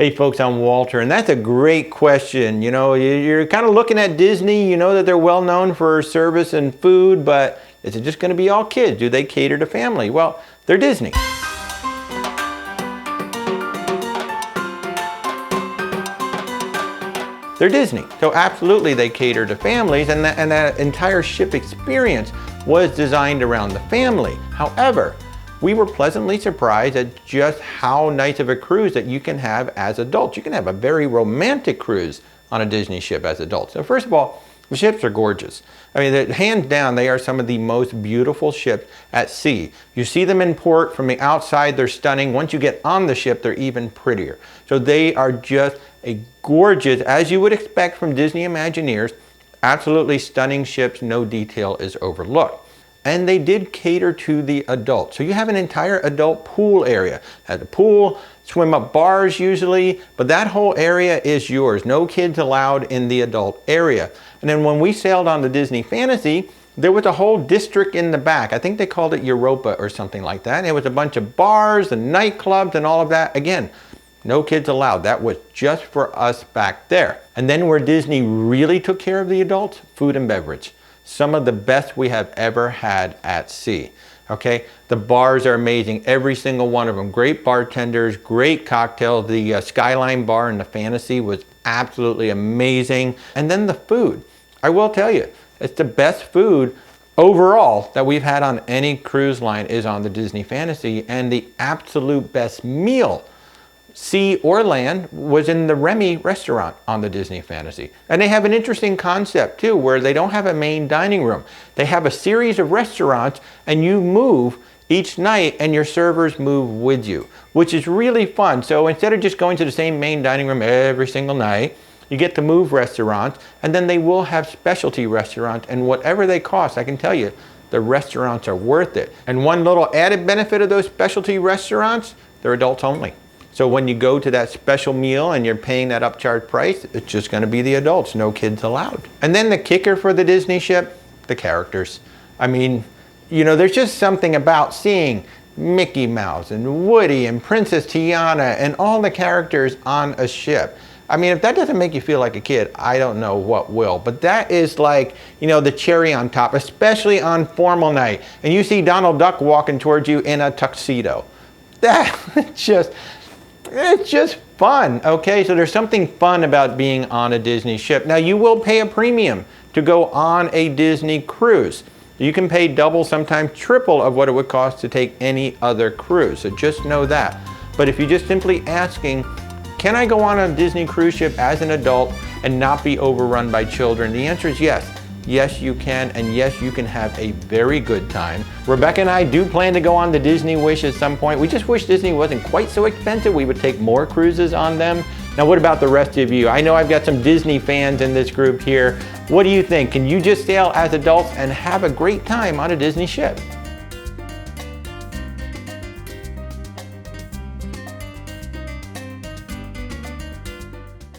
Hey folks, I'm Walter, and that's a great question. You know, you're kind of looking at Disney, you know that they're well known for service and food, but is it just going to be all kids? Do they cater to family? Well, they're Disney. They're Disney, so absolutely they cater to families, and that entire ship experience was designed around the family. However, we were pleasantly surprised at just how nice of a cruise that you can have as adults. You can have a very romantic cruise on a Disney ship as adults. So first of all, the ships are gorgeous. I mean, hands down, they are some of the most beautiful ships at sea. You see them in port from the outside, they're stunning. Once you get on the ship, they're even prettier. So they are just a gorgeous, as you would expect from Disney Imagineers, absolutely stunning ships, no detail is overlooked. And they did cater to the adult. So you have an entire adult pool area. Has a pool, swim up bars usually, but that whole area is yours. No kids allowed in the adult area. And then when we sailed on the Disney Fantasy, there was a whole district in the back. I think they called it Europa or something like that. And it was a bunch of bars and nightclubs and all of that. Again, no kids allowed. That was just for us back there. And then where Disney really took care of the adults, food and beverage. Some of the best we have ever had at sea. Okay, the bars are amazing, every single one of them. Great bartenders, great cocktails. The Skyline bar in the Fantasy was absolutely amazing. And then the food. I will tell you, it's the best food overall that we've had on any cruise line is on the Disney Fantasy, and the absolute best meal, sea or land, was in the Remy restaurant on the Disney Fantasy. And they have an interesting concept too, where they don't have a main dining room. They have a series of restaurants, and you move each night and your servers move with you, which is really fun. So instead of just going to the same main dining room every single night, you get to move restaurants, and then they will have specialty restaurants, and whatever they cost, I can tell you, the restaurants are worth it. And one little added benefit of those specialty restaurants, they're adults only. So when you go to that special meal and you're paying that upcharge price, it's just going to be the adults, no kids allowed. And then the kicker for the Disney ship, the characters. I mean, you know, there's just something about seeing Mickey Mouse and Woody and Princess Tiana and all the characters on a ship. I mean, if that doesn't make you feel like a kid, I don't know what will. But that is like, you know, the cherry on top, especially on formal night. And you see Donald Duck walking towards you in a tuxedo. It's just fun, okay? So there's something fun about being on a Disney ship. Now, you will pay a premium to go on a Disney cruise. You can pay double, sometimes triple of what it would cost to take any other cruise. So just know that. But if you're just simply asking, can I go on a Disney cruise ship as an adult and not be overrun by children? The answer is yes. Yes, you can, and yes, you can have a very good time. Rebecca and I do plan to go on the Disney Wish at some point. We just wish Disney wasn't quite so expensive. We would take more cruises on them. Now, what about the rest of you? I know I've got some Disney fans in this group here. What do you think? Can you just sail as adults and have a great time on a Disney ship?